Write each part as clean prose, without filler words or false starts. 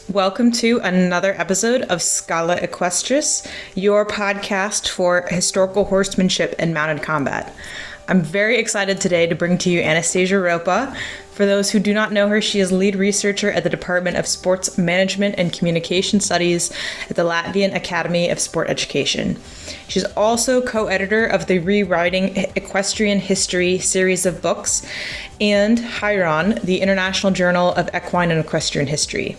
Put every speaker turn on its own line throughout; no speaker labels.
Welcome to another episode of Schola Equestris, your podcast for historical horsemanship and mounted combat. I'm very excited today to bring to you Anastasija Ropa. For those who do not know her, she is lead researcher at the Department of Sports Management and Communication Studies at the Latvian Academy of Sport Education. She's also co-editor of the Rewriting Equestrian History series of books and Cheiron, the International Journal of Equine and Equestrian History.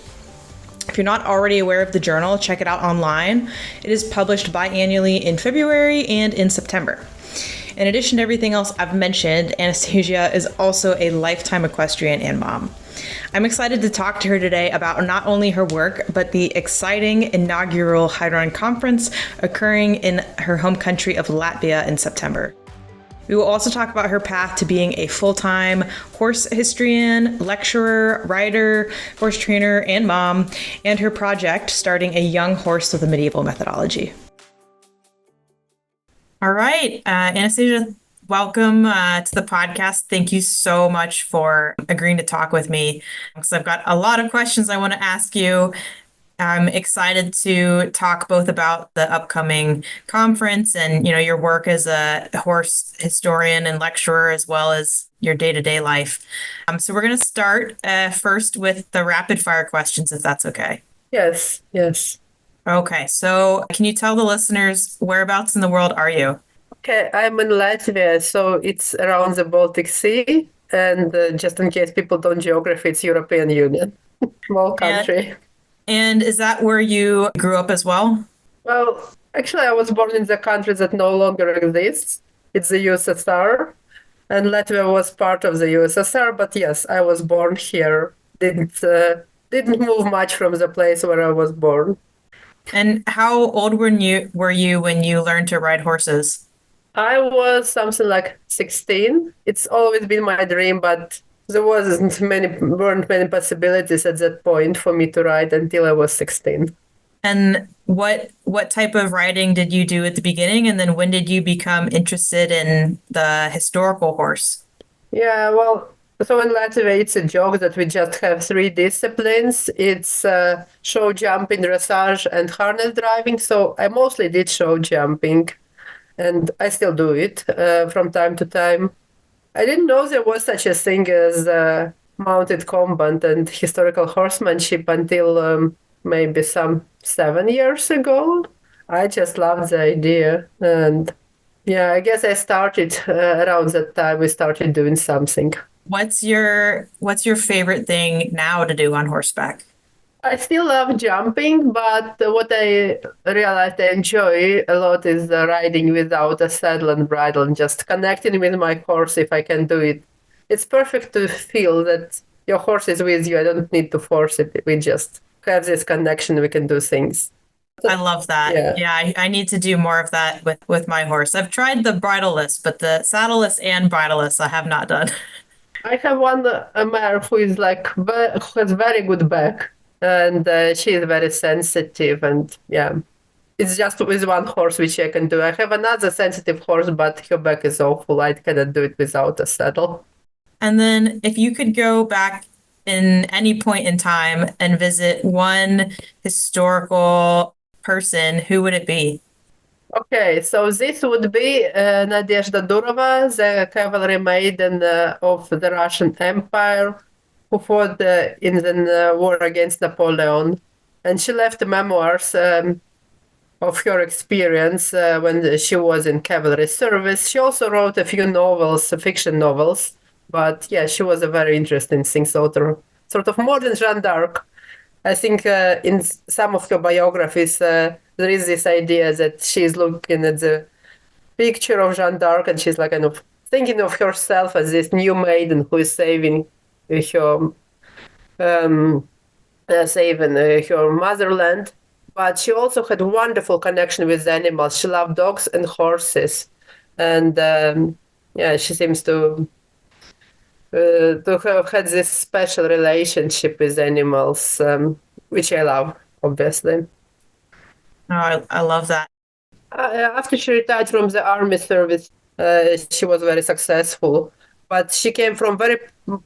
If you're not already aware of the journal, check it out online. It is published biannually in February and in September. In addition to everything else I've mentioned, Anastasija is also a lifetime equestrian and mom. I'm excited to talk to her today about not only her work, but the exciting inaugural Cheiron conference occurring in her home country of Latvia in September. We will also talk about her path to being a full-time horse historian, lecturer, writer, horse trainer, and mom, and her project starting a young horse with a medieval methodology. All right, Anastasija, welcome to the podcast. Thank you so much for agreeing to talk with me. So I've got a lot of questions I want to ask you. I'm excited to talk both about the upcoming conference and, your work as a horse historian and lecturer, as well as your day-to-day life. So we're going to start first with the rapid fire questions, if that's okay.
Yes.
Okay, so can you tell the listeners whereabouts in the world are you?
Okay, I'm in Latvia, so it's around the Baltic Sea. And just in case people don't geography, it's European Union. Small country.
And is that where you grew up as well?
Well, actually, I was born in the country that no longer exists. It's the USSR. And Latvia was part of the USSR, but yes, I was born here. Didn't move much from the place where I was born.
And how old were you when you learned to ride horses?
I was something like 16. It's always been my dream, but there weren't many possibilities at that point for me to ride until I was 16.
And what type of riding did you do at the beginning? And then when did you become interested in the historical horse?
Yeah, well, so in Latvia, it's a joke that we just have three disciplines. It's show jumping, dressage, and harness driving. So I mostly did show jumping, and I still do it from time to time. I didn't know there was such a thing as mounted combat and historical horsemanship until maybe some 7 years ago. I just loved the idea. And yeah, I guess I started around that time, we started doing something.
What's your favorite thing now to do on horseback?
I still love jumping, but what I realized I enjoy a lot is riding without a saddle and bridle and just connecting with my horse if I can do it. It's perfect to feel that your horse is with you. I don't need to force it. We just have this connection. We can do things.
I love that. Yeah, I need to do more of that with my horse. I've tried the bridleless, but the saddleless and bridleless I have not done.
I have one mare who is who has very good back. And she is very sensitive, and yeah, it's just with one horse which I can do. I have another sensitive horse, but her back is awful. I cannot do it without a saddle.
And then if you could go back in any point in time and visit one historical person, who would it be?
Okay, so this would be Nadezhda Durova, the cavalry maiden of the Russian Empire, who fought in the war against Napoleon. And she left memoirs of her experience when she was in cavalry service. She also wrote a few novels, fiction novels. But yeah, she was a very interesting thing, sort of modern Jeanne d'Arc. I think in some of her biographies, there is this idea that she's looking at the picture of Jeanne d'Arc and she's kind of thinking of herself as this new maiden who is saving her motherland, but she also had wonderful connection with animals. She loved dogs and horses, and she seems to have had this special relationship with animals, which I love, obviously.
Oh, I love that.
After she retired from the army service, she was very successful. But she came from very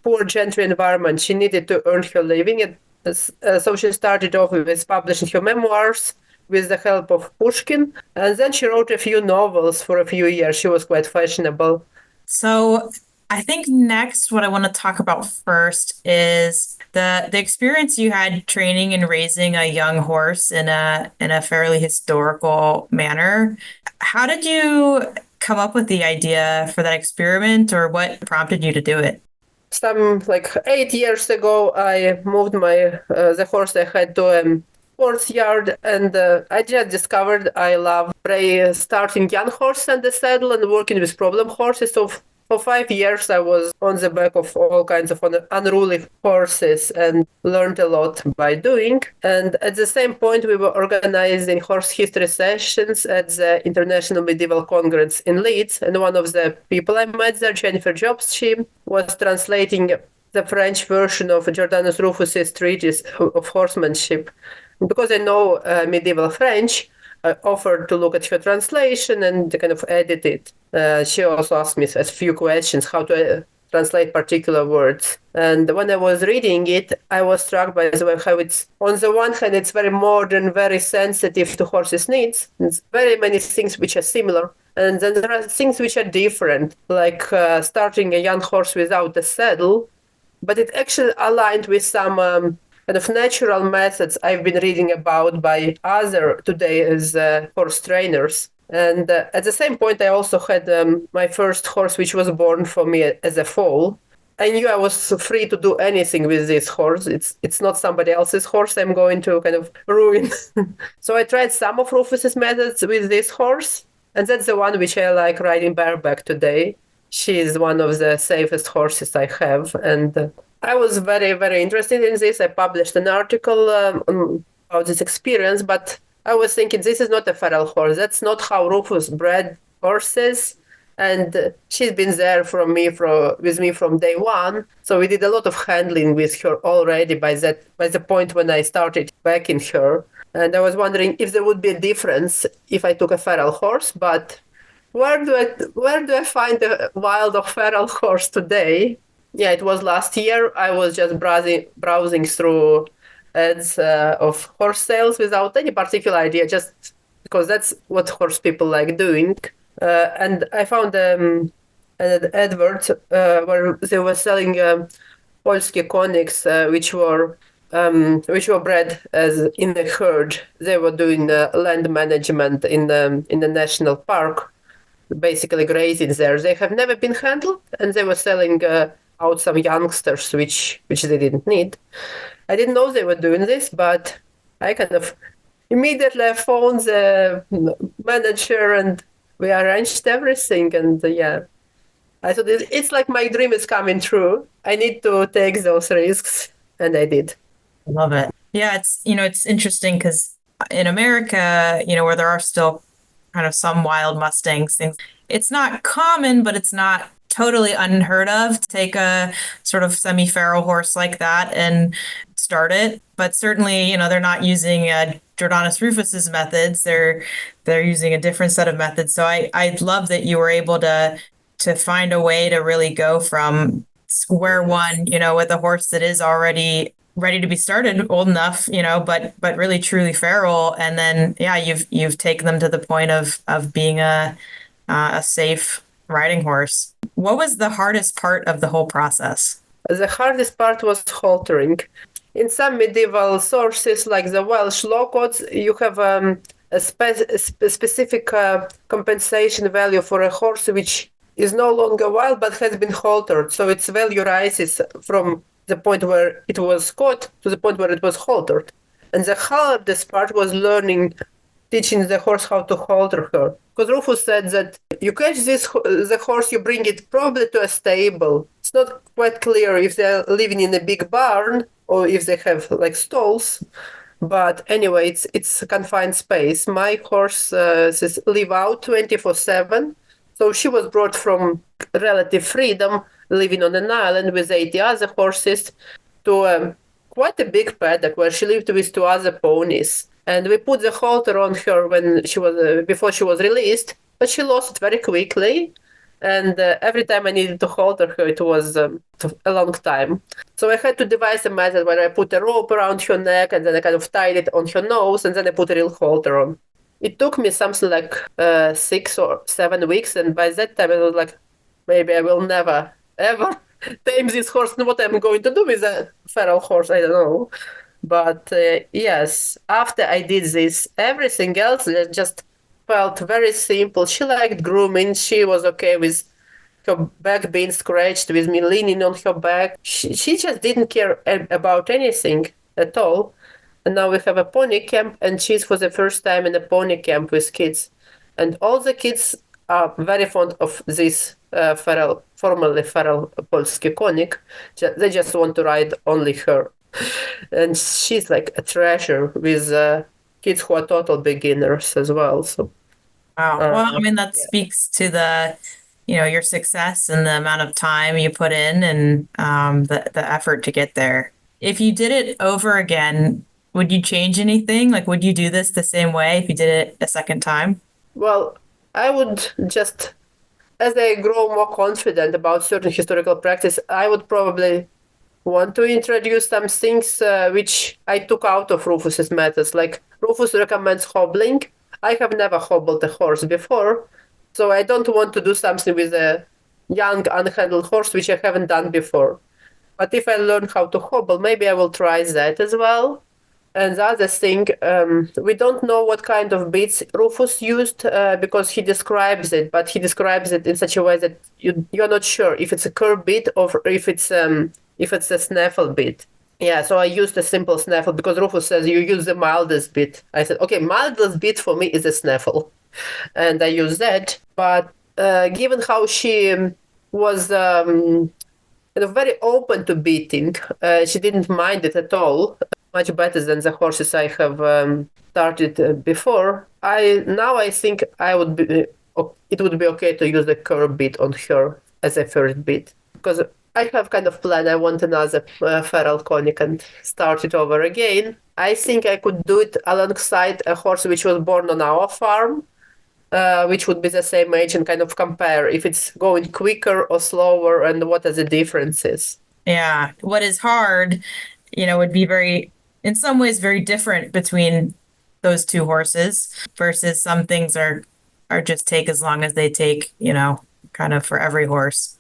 poor gentry environment. She needed to earn her living, So she started off with publishing her memoirs with the help of Pushkin, and then she wrote a few novels for a few years. She was quite fashionable.
So I think next what I want to talk about first is the experience you had training and raising a young horse in a fairly historical manner. How did you come up with the idea for that experiment, or what prompted you to do it?
Some like 8 years ago, I moved my the horse I had to a sports yard, and I just discovered I love starting young horses in the saddle and working with problem horses. So for 5 years, I was on the back of all kinds of unruly horses and learned a lot by doing. And at the same point, we were organizing horse history sessions at the International Medieval Congress in Leeds. And one of the people I met there, Jennifer Jobs, she was translating the French version of Jordannus Ruffus's treatise of horsemanship. Because I know medieval French, I offered to look at her translation and kind of edit it. She also asked me a few questions, how to translate particular words. And when I was reading it, I was struck by the way how it's, on the one hand, it's very modern, very sensitive to horses' needs. There's very many things which are similar. And then there are things which are different, like starting a young horse without a saddle. But it actually aligned with some kind of natural methods I've been reading about by other today's horse trainers. And at the same point, I also had my first horse, which was born for me as a foal. I knew I was free to do anything with this horse. It's not somebody else's horse I'm going to kind of ruin. So I tried some of Rufus's methods with this horse, and that's the one which I like riding bareback today. She is one of the safest horses I have, and I was very, very interested in this. I published an article about this experience, but I was thinking this is not a feral horse. That's not how Rufus bred horses, and she's been there with me from day one. So we did a lot of handling with her already by the point when I started backing her. And I was wondering if there would be a difference if I took a feral horse, but where do I find a wild or feral horse today? Yeah, it was last year. I was just browsing through ads of horse sales without any particular idea, just because that's what horse people like doing. And I found an advert where they were selling Polskie Koniks, which were bred as in a herd. They were doing land management in the national park, basically grazing there. They have never been handled, and they were selling out some youngsters, which they didn't need. I didn't know they were doing this, but I kind of immediately phoned the manager and we arranged everything. And yeah, I thought it's like my dream is coming true. I need to take those risks, and I did.
I love it. Yeah, it's interesting because in America, where there are still kind of some wild Mustangs, things, it's not common, but it's not totally unheard of to take a sort of semi-feral horse like that and start it. But certainly, they're not using Jordannus Ruffus's methods. They're using a different set of methods. So I love that you were able to find a way to really go from square one, with a horse that is already ready to be started, old enough, but really truly feral. And then, yeah, you've taken them to the point of being a safe riding horse. What was the hardest part of the whole process?
The hardest part was haltering. In some medieval sources, like the Welsh law codes, you have a specific compensation value for a horse which is no longer wild but has been haltered. So its value rises from the point where it was caught to the point where it was haltered. And the hardest part was teaching the horse how to halter her. Because Rufus said that you catch the horse, you bring it probably to a stable. It's not quite clear if they're living in a big barn or if they have like stalls. But anyway, it's a confined space. My horse live out 24/7. So she was brought from relative freedom, living on an island with 80 other horses, to quite a big paddock where she lived with 2 other ponies. And we put the halter on her before she was released, but she lost it very quickly. And every time I needed to halter her, it was a long time. So I had to devise a method where I put a rope around her neck and then I kind of tied it on her nose and then I put a real halter on. It took me something like 6 or 7 weeks. And by that time, I was like, maybe I will never, ever tame this horse. And what I'm going to do with a feral horse, I don't know. But yes, after I did this, everything else just felt very simple. She liked grooming. She was okay with her back being scratched, with me leaning on her back. She just didn't care about anything at all. And now we have a pony camp, and she's for the first time in a pony camp with kids. And all the kids are very fond of this formerly feral Polski konik. They just want to ride only her. And she's like a treasure with kids who are total beginners as well. So,
Wow. Well, I mean, that
yeah.
speaks to your success and the amount of time you put in and the effort to get there. If you did it over again, would you change anything? Like, would you do this the same way if you did it a second time?
Well, I would just, as I grow more confident about certain historical practice, I would probably want to introduce some things which I took out of Rufus's methods. Like Rufus recommends hobbling. I have never hobbled a horse before, so I don't want to do something with a young, unhandled horse, which I haven't done before. But if I learn how to hobble, maybe I will try that as well. And the other thing, we don't know what kind of bits Rufus used because he describes it, but he describes it in such a way that you're not sure if it's a curb bit or if it's a snaffle bit. Yeah, so I used a simple snaffle because Rufus says you use the mildest bit. I said, okay, mildest bit for me is a snaffle. And I use that. But given how she was very open to beating, she didn't mind it at all. Much better than the horses I have started before. I think it would be okay to use the curb bit on her as a first bit because I have kind of plan. I want another feral conic and start it over again. I think I could do it alongside a horse which was born on our farm, which would be the same age, and kind of compare if it's going quicker or slower and what are the differences.
Yeah. What is hard, would be in some ways, very different between those two horses versus some things are just take as long as they take, kind of for every horse.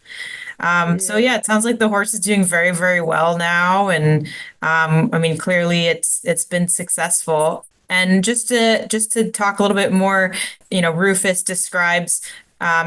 So yeah, it sounds like the horse is doing very, very well now. And I mean, clearly it's been successful. And just to talk a little bit more, Rufus describes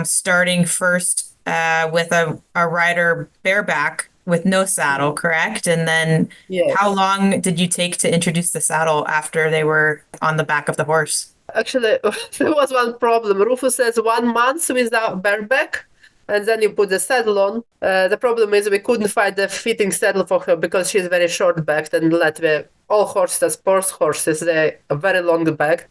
starting first with a rider bareback with no saddle, correct? And then
Yes.
how long did you take to introduce the saddle after they were on the back of the horse?
Actually, there was one problem. Rufus says 1 month without bareback, and then you put the saddle on. The problem is we couldn't find a fitting saddle for her because she's very short-backed, and in Latvia, all horses are sports horses. They are very long-backed.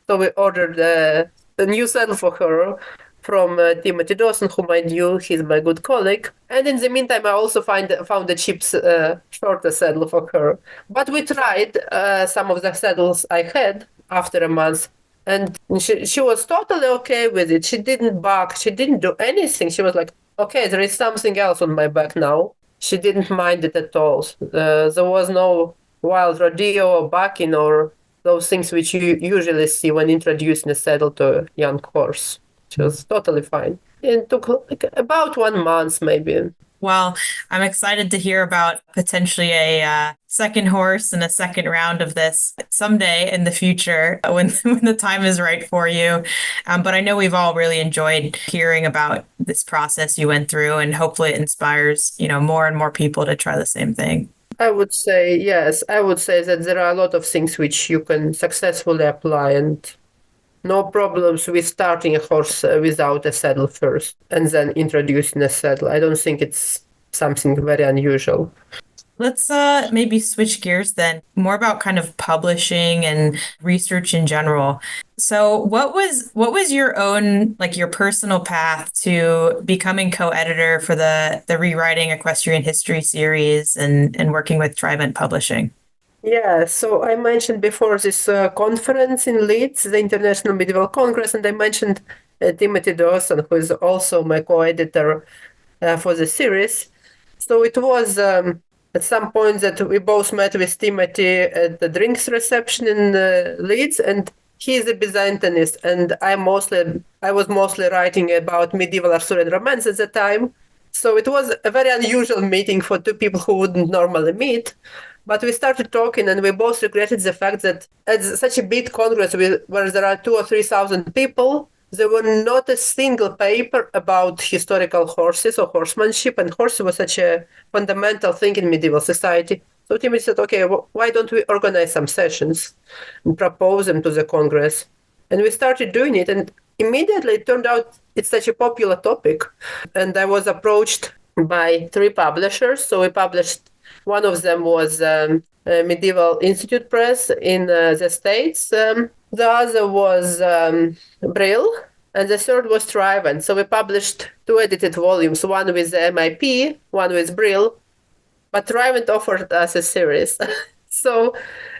So we ordered a new saddle for her from Timothy Dawson, whom I knew. He's my good colleague. And in the meantime, I also found a cheap, shorter saddle for her. But we tried some of the saddles I had after a month. And she was totally okay with it. She didn't bark. She didn't do anything. She was like, okay, there is something else on my back now. She didn't mind it at all. There was no wild rodeo or barking or those things which you usually see when introducing a saddle to a young horse. She was totally fine. It took like about 1 month, maybe.
Well, I'm excited to hear about potentially a second horse and a second round of this someday in the future when the time is right for you. But I know we've all really enjoyed hearing about this process you went through, and hopefully it inspires, more and more people to try the same thing.
I would say, yes, I would say that there are a lot of things which you can successfully apply and no problems with starting a horse without a saddle first and then introducing a saddle. I don't think it's something very unusual.
Let's maybe switch gears then, more about kind of publishing and research in general. So what was your own, like your personal path to becoming co-editor for the Rewriting Equestrian History series and working with Trident Publishing?
Yeah, so I mentioned before this conference in Leeds, the International Medieval Congress, and I mentioned Timothy Dawson, who is also my co-editor for the series. So it was at some point that we both met with Timothy at the drinks reception in Leeds, and he's a Byzantinist, and I was mostly writing about medieval Arthurian romance at the time. So it was a very unusual meeting for two people who wouldn't normally meet. But we started talking, and we both regretted the fact that at such a big congress where there are 2,000 or 3,000 people, there were not a single paper about historical horses or horsemanship, and horses was such a fundamental thing in medieval society. So Timothy said, okay, why don't we organize some sessions and propose them to the Congress? And we started doing it, and immediately it turned out it's such a popular topic. And I was approached by 3 publishers. So we published, one of them was Medieval Institute Press in the States. The other was Brill, and the third was Cheiron. So we published 2 edited volumes, one with the MIP, one with Brill, but Cheiron offered us a series. So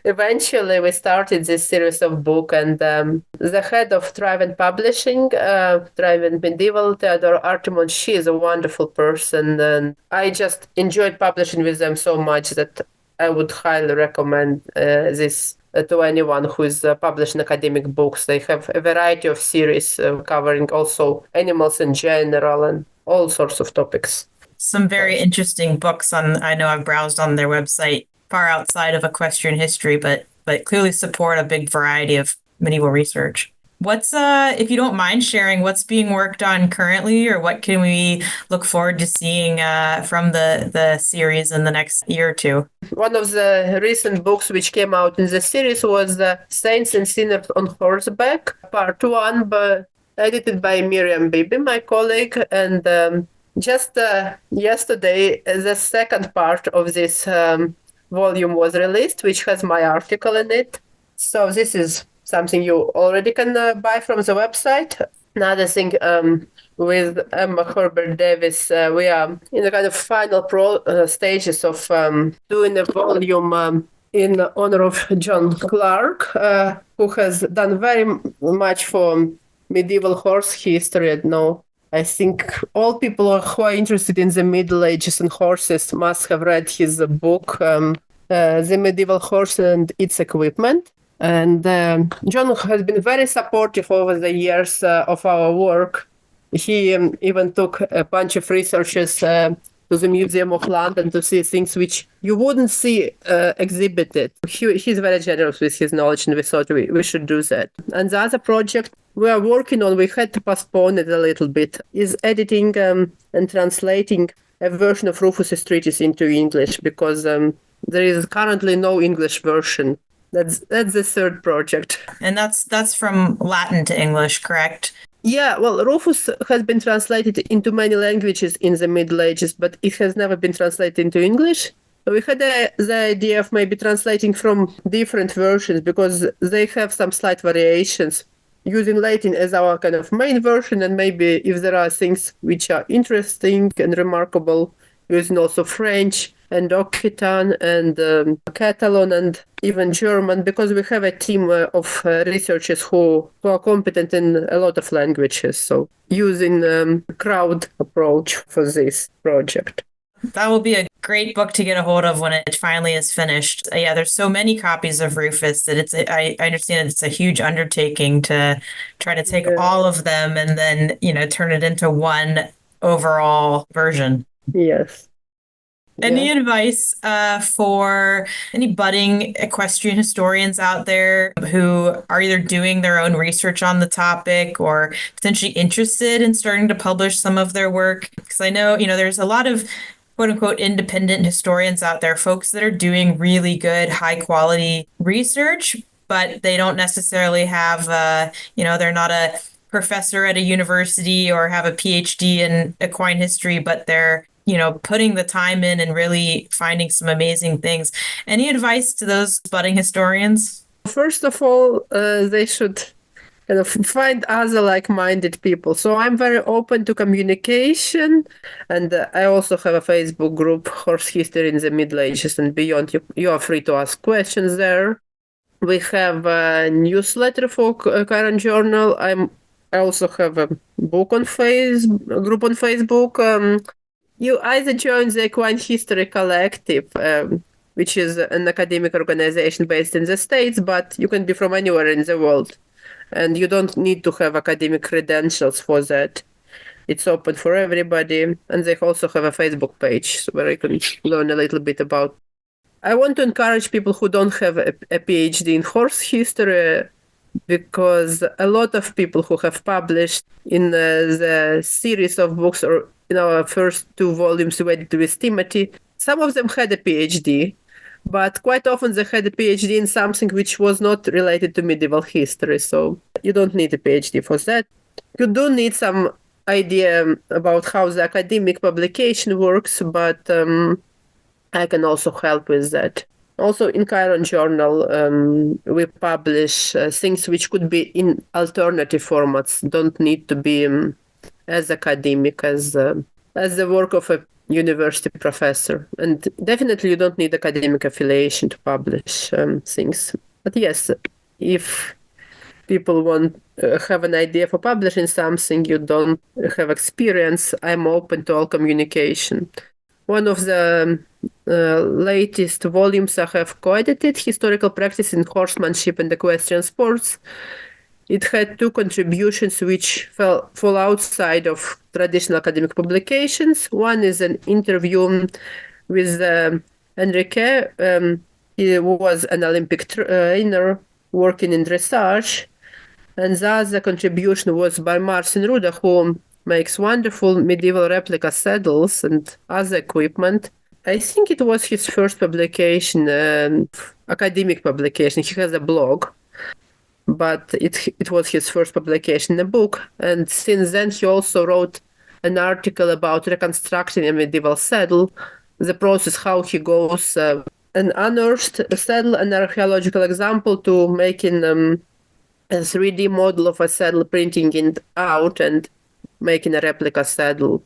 eventually we started this series of book, and the head of Cheiron Publishing, Cheiron Medieval, Theodore Artimon, she is a wonderful person, and I just enjoyed publishing with them so much that I would highly recommend this to anyone who is publishing academic books. They have a variety of series covering also animals in general and all sorts of topics.
Some very interesting books I know I've browsed on their website, far outside of equestrian history, but clearly support a big variety of medieval research. What's, if you don't mind sharing, what's being worked on currently, or what can we look forward to seeing from the series in the next year or two?
One of the recent books which came out in the series was Saints and Sinners on Horseback, Part 1, edited by Miriam Bibi, my colleague. And just yesterday, the second part of this volume was released, which has my article in it. So this is something you already can buy from the website. Another thing, with Emma Herbert Davis, we are in the kind of final stages of doing a volume in honor of John Clark, who has done very much for medieval horse history. And now I think all people who are interested in the Middle Ages and horses must have read his book, The Medieval Horse and Its Equipment. And John has been very supportive over the years of our work. He even took a bunch of researchers to the Museum of London to see things which you wouldn't see exhibited. He's very generous with his knowledge, and we thought we should do that. And the other project we are working on, we had to postpone it a little bit, is editing and translating a version of Rufus's treatise into English, because there is currently no English version. That's the third project.
And that's from Latin to English, correct?
Yeah, well, Rufus has been translated into many languages in the Middle Ages, but it has never been translated into English. We had the idea of maybe translating from different versions, because they have some slight variations, using Latin as our kind of main version, and maybe if there are things which are interesting and remarkable, using also French and Occitan and Catalan and even German, because we have a team of researchers who are competent in a lot of languages. So using crowd approach for this project.
That will be a great book to get a hold of when it finally is finished. Yeah, there's so many copies of Rufus that I understand it's a huge undertaking to try to take all of them and then, turn it into one overall version.
Yes.
Any advice for any budding equestrian historians out there who are either doing their own research on the topic or potentially interested in starting to publish some of their work? Because I know, there's a lot of quote unquote independent historians out there, folks that are doing really good, high quality research, but they don't necessarily have, they're not a professor at a university or have a PhD in equine history, but they're putting the time in and really finding some amazing things. Any advice to those budding historians?
First of all, they should kind of find other like-minded people. So I'm very open to communication, and I also have a Facebook group, Horse History in the Middle Ages and Beyond. You are free to ask questions there. We have a newsletter for Cheiron Journal. I'm I also have a book on a group on Facebook. You either join the Equine History Collective, which is an academic organization based in the States, but you can be from anywhere in the world. And you don't need to have academic credentials for that. It's open for everybody. And they also have a Facebook page where you can learn a little bit about. I want to encourage people who don't have a PhD in horse history, because a lot of people who have published in the series of books, or in our first 2 volumes we did with Timothy, some of them had a PhD, but quite often they had a PhD in something which was not related to medieval history. So you don't need a PhD for that. You do need some idea about how the academic publication works, but I can also help with that. Also, in Cheiron Journal, we publish things which could be in alternative formats, don't need to be as academic as the work of a university professor. And definitely you don't need academic affiliation to publish things. But yes, if people want have an idea for publishing something, you don't have experience, I'm open to all communication. One of the latest volumes I have co-edited, Historical Practice in Horsemanship and Equestrian Sports. It had 2 contributions which fall outside of traditional academic publications. One is an interview with Enrique. He was an Olympic trainer working in dressage. And the other contribution was by Marcin Ruda, who makes wonderful medieval replica saddles and other equipment. I think it was his first publication, academic publication. He has a blog, but it was his first publication, a book. And since then, he also wrote an article about reconstructing a medieval saddle, the process, how he goes an unearthed saddle, an archaeological example, to making a 3D model of a saddle, printing it out, and making a replica saddle.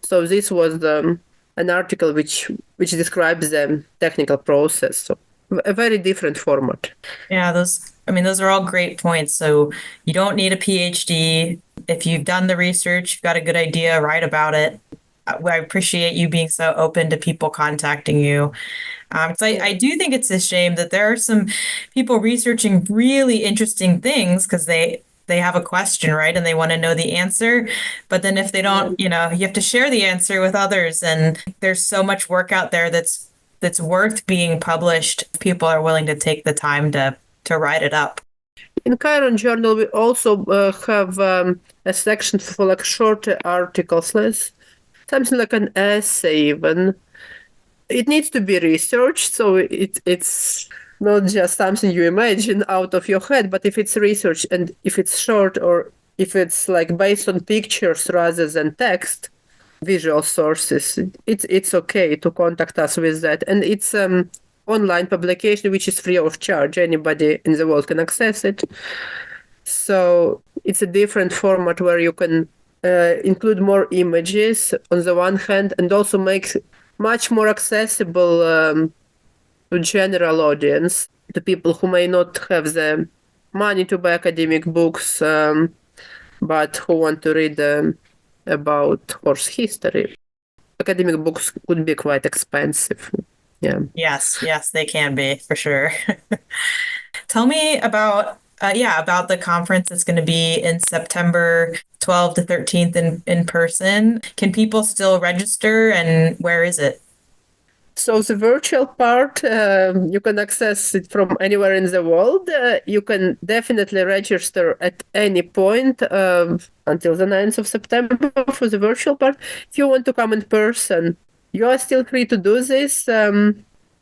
So this was an article which describes the technical process. So a very different format.
Yeah, those are all great points. So you don't need a PhD. If you've done the research, you've got a good idea, write about it. I appreciate you being so open to people contacting you. So I do think it's a shame that there are some people researching really interesting things because they have a question, right? And they want to know the answer. But then if they don't, you have to share the answer with others. And there's so much work out there that's worth being published. People are willing to take the time to write it up.
In Cheiron Journal, we also have a section for like shorter articles, something like an essay even. It needs to be researched, so it's not just something you imagine out of your head, but if it's research and if it's short, or if it's like based on pictures rather than text, visual sources, it's okay to contact us with that. And it's online publication which is free of charge. Anybody in the world can access it. So it's a different format where you can include more images on the one hand, and also make much more accessible to general audience, to people who may not have the money to buy academic books, but who want to read about horse history. Academic books could be quite expensive. Yeah.
Yes, they can be, for sure. Tell me about about the conference that's going to be in September 12th to 13th in person. Can people still register, and where is it?
So the virtual part, you can access it from anywhere in the world. You can definitely register at any point until the 9th of September for the virtual part. If you want to come in person, you are still free to do this,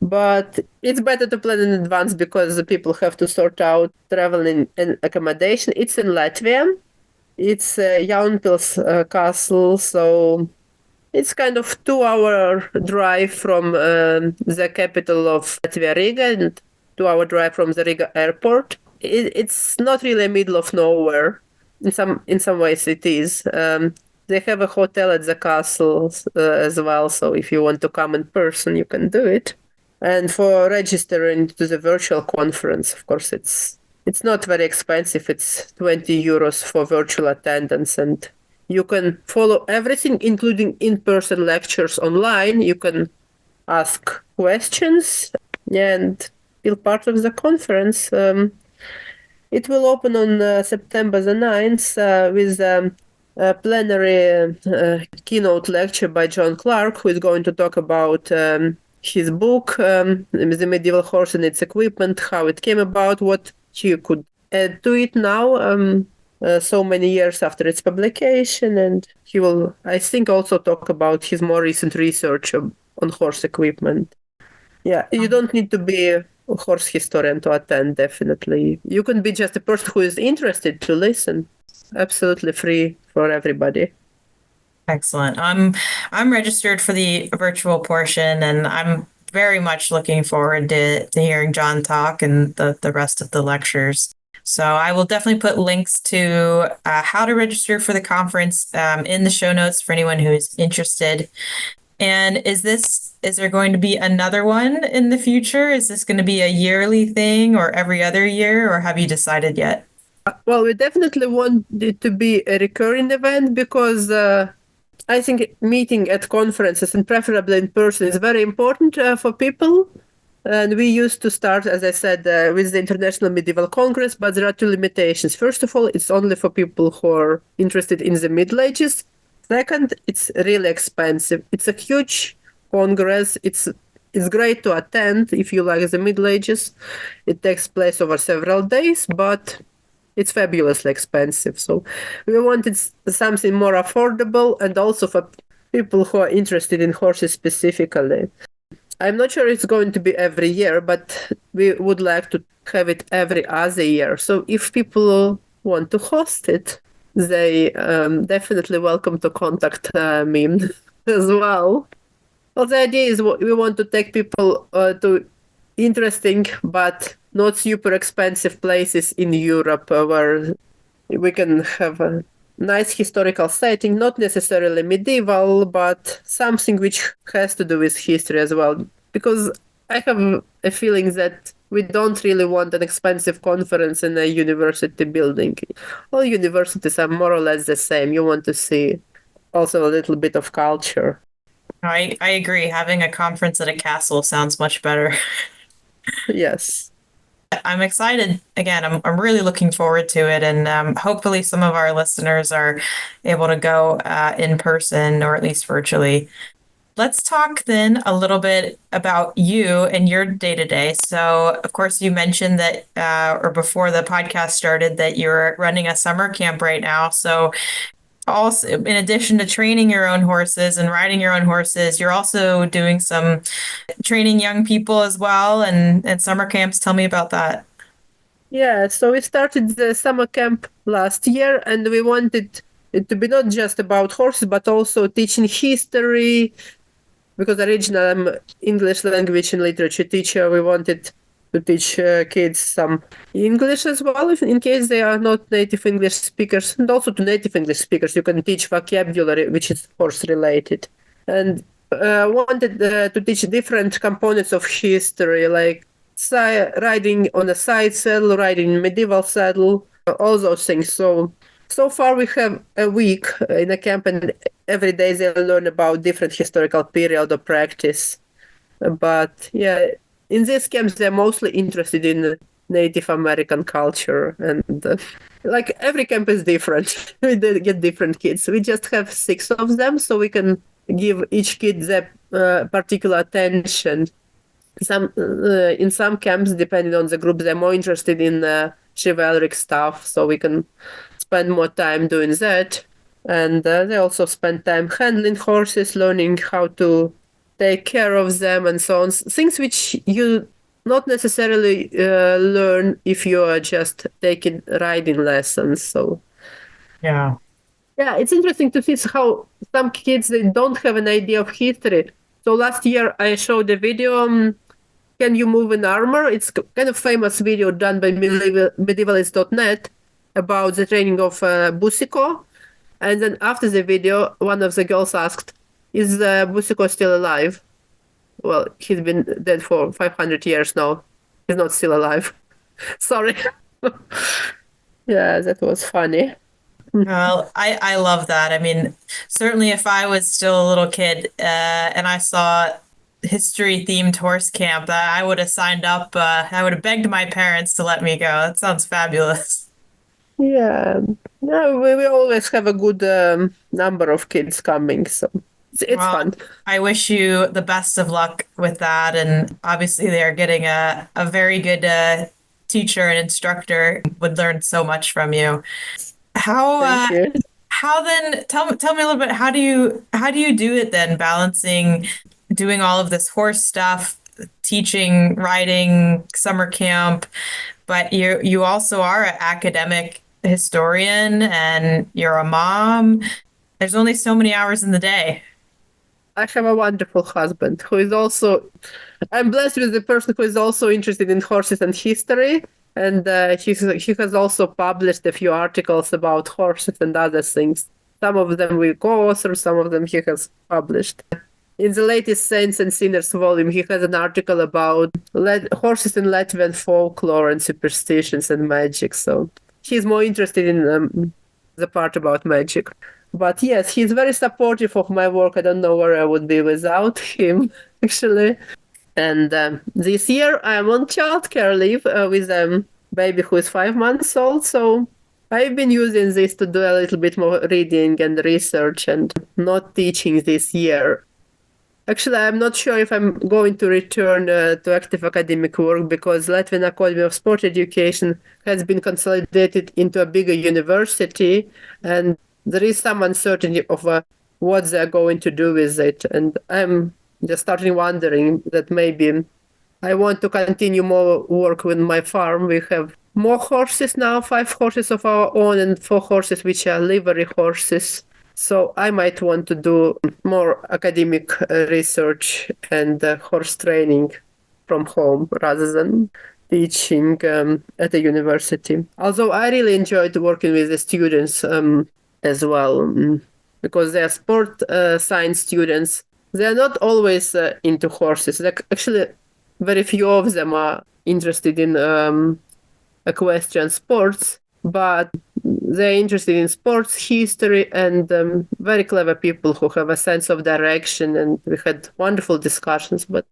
but it's better to plan in advance because the people have to sort out traveling and accommodation. It's in Latvia. It's Jaunpils Castle, so it's kind of 2-hour drive from the capital of Latvia, Riga, and 2-hour drive from the Riga airport. It's not really middle of nowhere. In some ways it is. They have a hotel at the castle as well, so if you want to come in person, you can do it. And for registering to the virtual conference, of course, it's it's not very expensive. It's 20 euros for virtual attendance, and you can follow everything, including in-person lectures online. You can ask questions and feel part of the conference. It will open on September the 9th with a plenary keynote lecture by John Clark, who is going to talk about his book, The Medieval Horse and Its Equipment, how it came about, what he could add to it now, so many years after its publication. And he will, I think, also talk about his more recent research on horse equipment. Yeah, you don't need to be a horse historian to attend, definitely. You can be just a person who is interested to listen. Absolutely free for everybody.
Excellent. I'm registered for the virtual portion, and I'm very much looking forward to hearing John talk and the rest of the lectures. So I will definitely put links to how to register for the conference in the show notes for anyone who is interested. And is there going to be another one in the future? Is this going to be a yearly thing or every other year, or have you decided yet?
Well, we definitely want it to be a recurring event because I think meeting at conferences and preferably in person is very important for people. And we used to start, as I said, with the International Medieval Congress, but there are two limitations. First of all, it's only for people who are interested in the Middle Ages. Second, it's really expensive. It's a huge congress. It's great to attend if you like the Middle Ages. It takes place over several days, but it's fabulously expensive. So we wanted something more affordable and also for people who are interested in horses specifically. I'm not sure it's going to be every year, but we would like to have it every other year. So if people want to host it, they definitely welcome to contact me as well. Well, the idea is we want to take people to interesting but not super expensive places in Europe where we can have a nice historical setting, not necessarily medieval, but something which has to do with history as well. Because I have a feeling that we don't really want an expensive conference in a university building. All universities are more or less the same. You want to see also a little bit of culture.
I agree. Having a conference at a castle sounds much better.
Yes.
I'm excited. Again, I'm really looking forward to it, and hopefully some of our listeners are able to go in person or at least virtually. Let's talk then a little bit about you and your day-to-day. So, of course, you mentioned that, or before the podcast started, that you're running a summer camp right now. So also, in addition to training your own horses and riding your own horses, you're also doing some training young people as well and summer camps. Tell me about that.
Yeah, so we started the summer camp last year and we wanted it to be not just about horses, but also teaching history, because originally I'm English language and literature teacher. We wanted to teach kids some English as well, in case they are not native English speakers, and also to native English speakers. You can teach vocabulary, which is horse related. And wanted to teach different components of history, like riding on a side saddle, riding medieval saddle, all those things. So far we have a week in a camp, and every day they learn about different historical period or practice. But yeah, in these camps they're mostly interested in Native American culture, and like every camp is different. We get different kids. We just have 6 of them, so we can give each kid their particular attention. In some camps, depending on the group, they're more interested in chivalric stuff, so we can spend more time doing that. And they also spend time handling horses, learning how to take care of them and so on. Things which you not necessarily learn if you are just taking riding lessons. So
Yeah.
yeah, it's interesting to see how some kids, they don't have an idea of history. So last year I showed a video, Can You Move in Armor? It's kind of famous video done by medievalist.net about the training of Busico. And then after the video, one of the girls asked, is Busico still alive? Well, he's been dead for 500 years now. He's not still alive. Sorry. Yeah, that was funny.
Well, I love that. I mean, certainly if I was still a little kid and I saw history themed horse camp, I would have signed up. I would have begged my parents to let me go. That sounds fabulous.
Yeah, no, we always have a good number of kids coming, so it's
Well,
fun.
I wish you the best of luck with that. And obviously, they're getting a very good teacher and instructor. Would learn so much from you. How
Thank you.
how then tell me a little bit how do you do it then balancing doing all of this horse stuff, teaching, riding, summer camp, but you also are an academic historian and you're a mom. There's only so many hours in the day.
I have a wonderful husband who is also, I'm blessed with the person who is also interested in horses and history. And he has also published a few articles about horses and other things. Some of them we co-author, some of them he has published. In the latest Saints and Sinners volume, he has an article about horses in Latvian folklore and superstitions and magic. So he's more interested in the part about magic. But yes, he's very supportive of my work. I don't know where I would be without him, actually. And this year I'm on childcare leave with a baby who is 5 months old. So I've been using this to do a little bit more reading and research and not teaching this year. Actually, I'm not sure if I'm going to return to active academic work because Latvian Academy of Sport Education has been consolidated into a bigger university, and there is some uncertainty of what they're going to do with it. And I'm just starting wondering that maybe I want to continue more work with my farm. We have more horses now, 5 horses of our own and 4 horses which are livery horses. So I might want to do more academic research and horse training from home rather than teaching at a university. Although I really enjoyed working with the students as well, because they are sport science students. They are not always into horses. Like actually, very few of them are interested in equestrian sports, but they're interested in sports history and very clever people who have a sense of direction. And we had wonderful discussions, but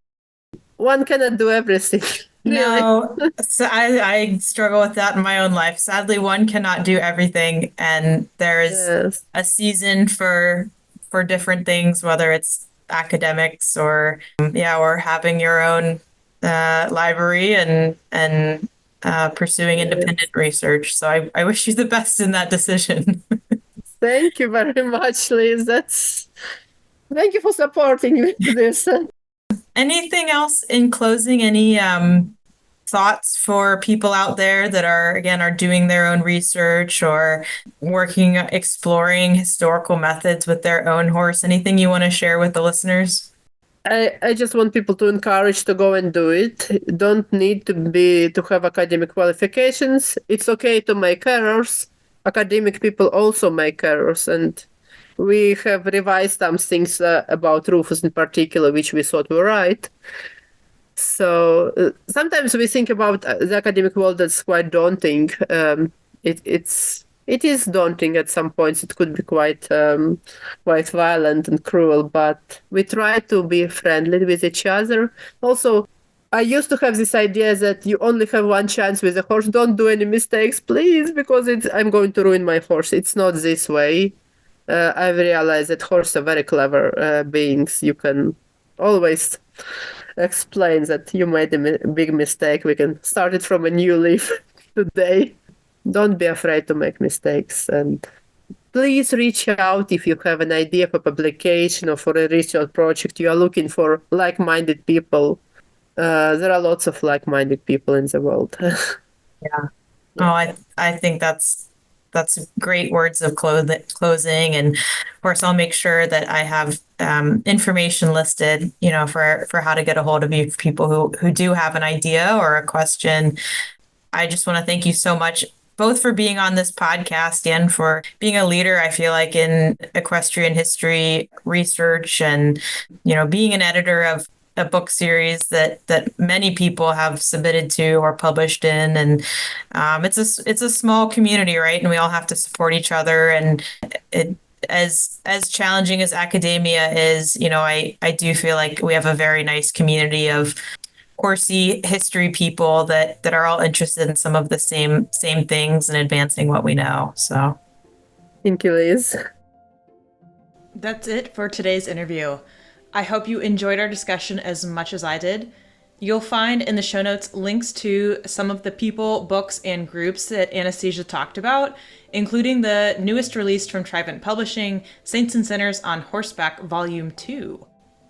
one cannot do everything. Really.
No, so I struggle with that in my own life. Sadly, one cannot do everything, and there is
Yes.
a season for different things, whether it's academics or yeah, or having your own library and pursuing independent
Yes.
research. So I wish you the best in that decision.
Thank you very much, Liz. Thank you for supporting me with this.
Anything else in closing? Any thoughts for people out there that are doing their own research or working, exploring historical methods with their own horse? Anything you want to share with the listeners?
I just want people to encourage to go and do it. Don't need to have academic qualifications. It's okay to make errors. Academic people also make errors, and we have revised some things about Rufus in particular, which we thought were right. So sometimes we think about the academic world that's quite daunting. It is daunting at some points. It could be quite violent and cruel, but we try to be friendly with each other. Also, I used to have this idea that you only have one chance with a horse. Don't do any mistakes, please, because I'm going to ruin my horse. It's not this way. I've realized that horses are very clever beings. You can always explain that you made a big mistake. We can start it from a new leaf today. Don't be afraid to make mistakes. And please reach out if you have an idea for publication or for a research project. You are looking for like-minded people. There are lots of like-minded people in the world.
Yeah. Oh, I think that's great words of closing, and of course I'll make sure that I have information listed, for how to get a hold of you for people who do have an idea or a question. I just want to thank you so much, both for being on this podcast and for being a leader, I feel like, in equestrian history research and, being an editor of a book series that many people have submitted to or published in, and it's a small community, right? And we all have to support each other. And it as challenging as academia is, I do feel like we have a very nice community of Horsey history people that are all interested in some of the same things and advancing what we know. So
Thank you, Liz.
that's it for today's interview. I hope you enjoyed our discussion as much as I did. You'll find in the show notes links to some of the people, books, and groups that Anastasija talked about, including the newest release from Trident Publishing, Saints and Sinners on Horseback Volume 2.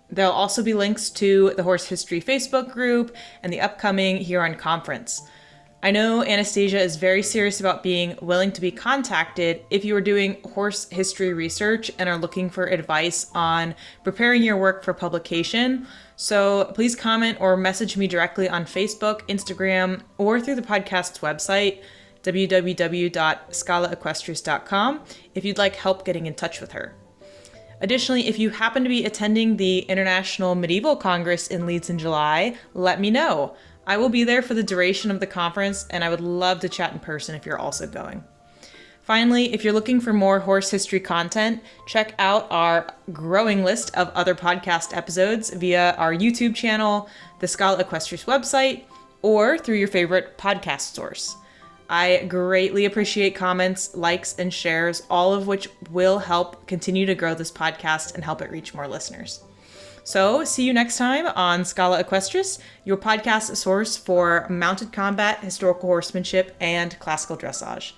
There'll also be links to the Horse History Facebook group and the upcoming Cheiron conference. I know Anastasija is very serious about being willing to be contacted if you are doing horse history research and are looking for advice on preparing your work for publication. So please comment or message me directly on Facebook, Instagram, or through the podcast's website, www.scholaequestris.com, if you'd like help getting in touch with her. Additionally, if you happen to be attending the International Medieval Congress in Leeds in July, let me know. I will be there for the duration of the conference, and I would love to chat in person if you're also going. Finally, if you're looking for more horse history content, check out our growing list of other podcast episodes via our YouTube channel, the Schola Equestris website, or through your favorite podcast source. I greatly appreciate comments, likes, and shares, all of which will help continue to grow this podcast and help it reach more listeners. So, see you next time on Schola Equestris, your podcast source for mounted combat, historical horsemanship, and classical dressage.